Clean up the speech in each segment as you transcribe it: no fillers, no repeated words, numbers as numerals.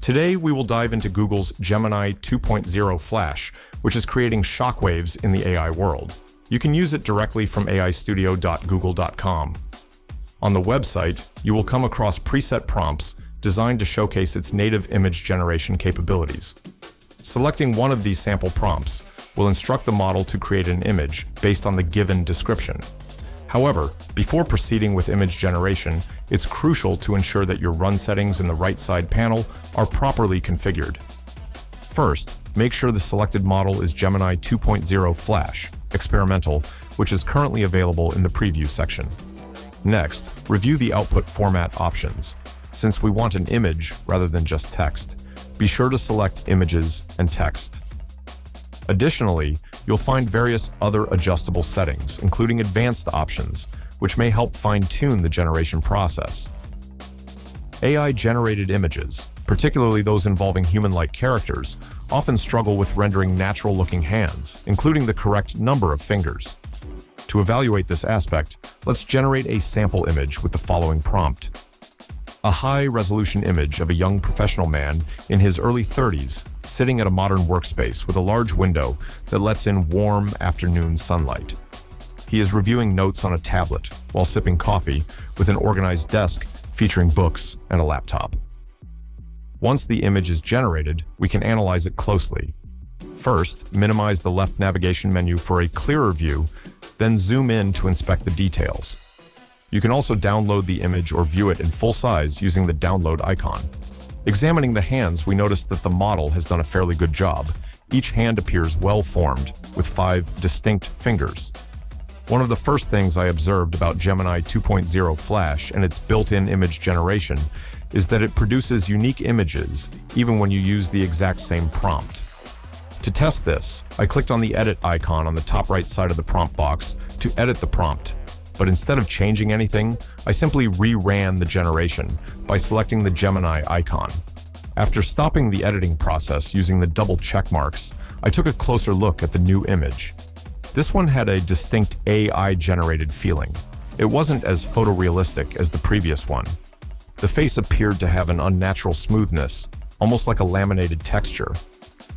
Today, we will dive into Google's Gemini 2.0 Flash, which is creating shockwaves in the AI world. You can use it directly from aistudio.google.com. On the website, you will come across preset prompts designed to showcase its native image generation capabilities. Selecting one of these sample prompts will instruct the model to create an image based on the given description. However, before proceeding with image generation, it's crucial to ensure that your run settings in the right side panel are properly configured. First, make sure the selected model is Gemini 2.0 Flash, experimental, which is currently available in the preview section. Next, review the output format options. Since we want an image rather than just text, be sure to select Images and Text. Additionally, you'll find various other adjustable settings, including advanced options, which may help fine-tune the generation process. AI-generated images, particularly those involving human-like characters, often struggle with rendering natural-looking hands, including the correct number of fingers. To evaluate this aspect, let's generate a sample image with the following prompt. A high-resolution image of a young professional man in his early 30s sitting at a modern workspace with a large window that lets in warm afternoon sunlight. He is reviewing notes on a tablet while sipping coffee with an organized desk featuring books and a laptop. Once the image is generated, we can analyze it closely. First, minimize the left navigation menu for a clearer view, then zoom in to inspect the details. You can also download the image or view it in full size using the download icon. Examining the hands, we notice that the model has done a fairly good job. Each hand appears well-formed, with 5 distinct fingers. One of the first things I observed about Gemini 2.0 Flash and its built-in image generation is that it produces unique images even when you use the exact same prompt. To test this, I clicked on the edit icon on the top right side of the prompt box to edit the prompt. But instead of changing anything, I simply reran the generation by selecting the Gemini icon. After stopping the editing process using the double check marks, I took a closer look at the new image. This one had a distinct AI-generated feeling. It wasn't as photorealistic as the previous one. The face appeared to have an unnatural smoothness, almost like a laminated texture.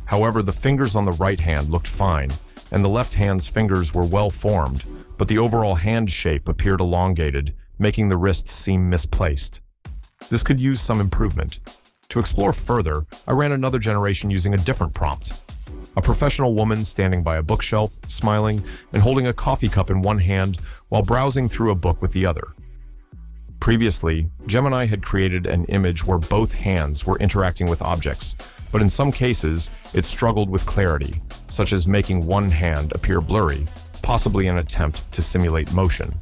However, the fingers on the right hand looked fine, and the left hand's fingers were well formed, but the overall hand shape appeared elongated, making the wrist seem misplaced. This could use some improvement. To explore further, I ran another generation using a different prompt. A professional woman standing by a bookshelf, smiling, and holding a coffee cup in one hand while browsing through a book with the other. Previously, Gemini had created an image where both hands were interacting with objects, but in some cases, it struggled with clarity, such as making one hand appear blurry, possibly an attempt to simulate motion.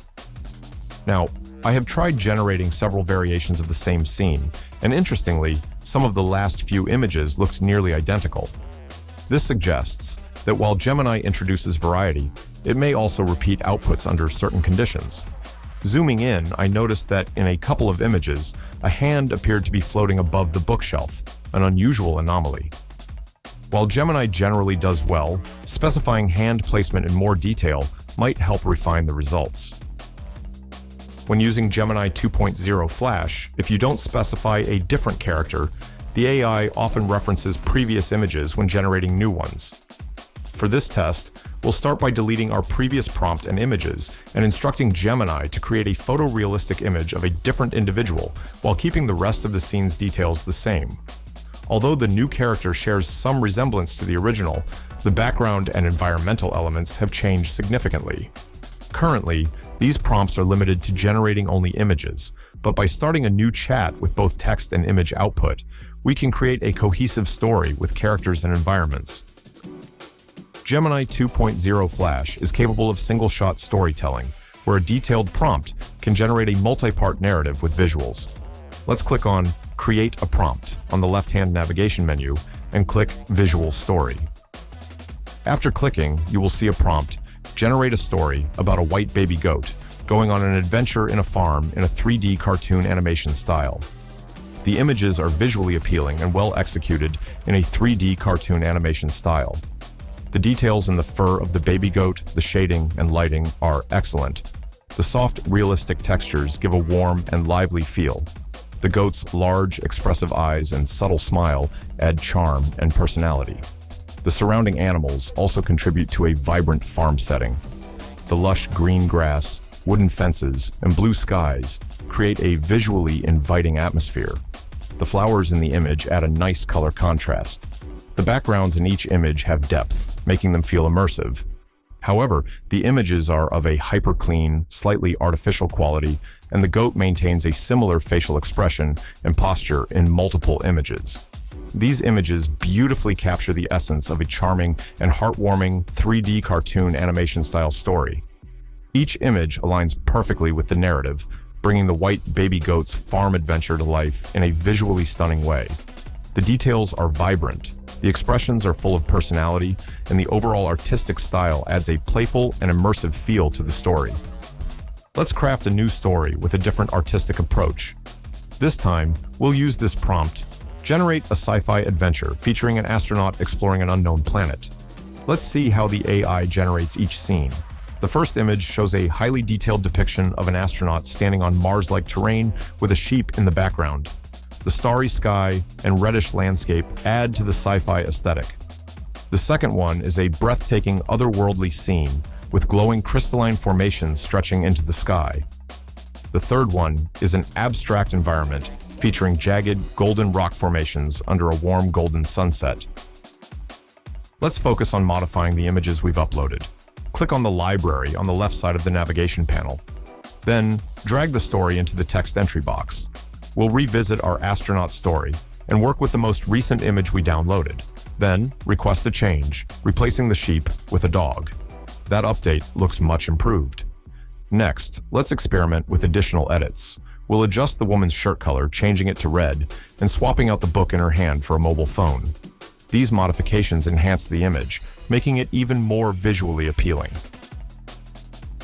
Now, I have tried generating several variations of the same scene, and interestingly, some of the last few images looked nearly identical. This suggests that while Gemini introduces variety, it may also repeat outputs under certain conditions. Zooming in, I noticed that in a couple of images, a hand appeared to be floating above the bookshelf, an unusual anomaly. While Gemini generally does well, specifying hand placement in more detail might help refine the results. When using Gemini 2.0 Flash, if you don't specify a different character, the AI often references previous images when generating new ones. For this test, we'll start by deleting our previous prompt and images and instructing Gemini to create a photorealistic image of a different individual while keeping the rest of the scene's details the same. Although the new character shares some resemblance to the original, the background and environmental elements have changed significantly. Currently, these prompts are limited to generating only images, but by starting a new chat with both text and image output, we can create a cohesive story with characters and environments. Gemini 2.0 Flash is capable of single-shot storytelling, where a detailed prompt can generate a multi-part narrative with visuals. Let's click on Create a Prompt on the left-hand navigation menu and click Visual Story. After clicking, you will see a prompt, Generate a story about a white baby goat going on an adventure in a farm in a 3D cartoon animation style. The images are visually appealing and well executed in a 3D cartoon animation style. The details in the fur of the baby goat, the shading, and lighting are excellent. The soft, realistic textures give a warm and lively feel. The goat's large, expressive eyes and subtle smile add charm and personality. The surrounding animals also contribute to a vibrant farm setting. The lush green grass, wooden fences, and blue skies create a visually inviting atmosphere. The flowers in the image add a nice color contrast. The backgrounds in each image have depth, making them feel immersive. However, the images are of a hyper-clean, slightly artificial quality, and the goat maintains a similar facial expression and posture in multiple images. These images beautifully capture the essence of a charming and heartwarming 3D cartoon animation-style story. Each image aligns perfectly with the narrative, bringing the white baby goat's farm adventure to life in a visually stunning way. The details are vibrant, the expressions are full of personality, and the overall artistic style adds a playful and immersive feel to the story. Let's craft a new story with a different artistic approach. This time, we'll use this prompt: generate a sci-fi adventure featuring an astronaut exploring an unknown planet. Let's see how the AI generates each scene. The first image shows a highly detailed depiction of an astronaut standing on Mars-like terrain with a sheep in the background. The starry sky and reddish landscape add to the sci-fi aesthetic. The second one is a breathtaking otherworldly scene with glowing crystalline formations stretching into the sky. The third one is an abstract environment featuring jagged golden rock formations under a warm golden sunset. Let's focus on modifying the images we've uploaded. Click on the library on the left side of the navigation panel. Then, drag the story into the text entry box. We'll revisit our astronaut story and work with the most recent image we downloaded. Then, request a change, replacing the sheep with a dog. That update looks much improved. Next, let's experiment with additional edits. We'll adjust the woman's shirt color, changing it to red, and swapping out the book in her hand for a mobile phone. These modifications enhance the image, making it even more visually appealing.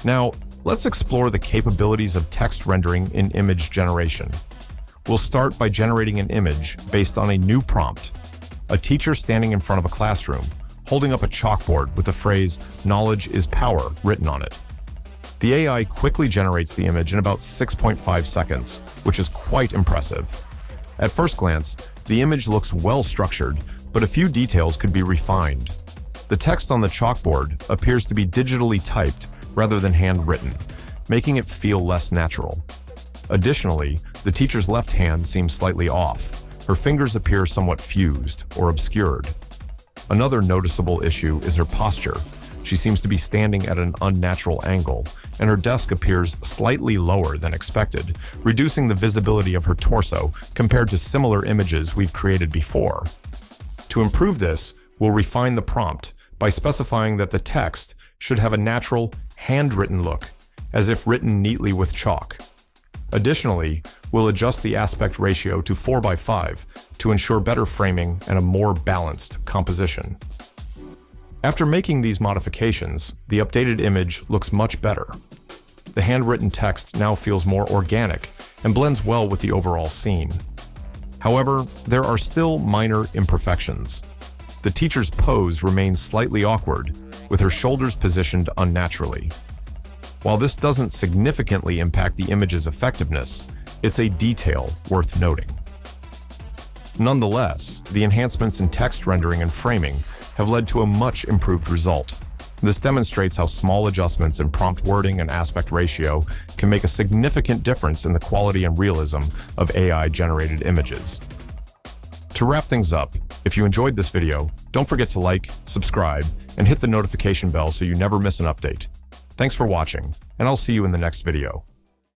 Now, let's explore the capabilities of text rendering in image generation. We'll start by generating an image based on a new prompt: a teacher standing in front of a classroom, holding up a chalkboard with the phrase "knowledge is power" written on it. The AI quickly generates the image in about 6.5 seconds, which is quite impressive. At first glance, the image looks well structured, but a few details could be refined. The text on the chalkboard appears to be digitally typed rather than handwritten, making it feel less natural. Additionally, the teacher's left hand seems slightly off. Her fingers appear somewhat fused or obscured. Another noticeable issue is her posture. She seems to be standing at an unnatural angle, and her desk appears slightly lower than expected, reducing the visibility of her torso compared to similar images we've created before. To improve this, we'll refine the prompt by specifying that the text should have a natural, handwritten look, as if written neatly with chalk. Additionally, we'll adjust the aspect ratio to 4:5 to ensure better framing and a more balanced composition. After making these modifications, the updated image looks much better. The handwritten text now feels more organic and blends well with the overall scene. However, there are still minor imperfections. The teacher's pose remains slightly awkward, with her shoulders positioned unnaturally. While this doesn't significantly impact the image's effectiveness, it's a detail worth noting. Nonetheless, the enhancements in text rendering and framing have led to a much improved result. This demonstrates how small adjustments in prompt wording and aspect ratio can make a significant difference in the quality and realism of AI-generated images. To wrap things up, if you enjoyed this video, don't forget to like, subscribe, and hit the notification bell so you never miss an update. Thanks for watching, and I'll see you in the next video.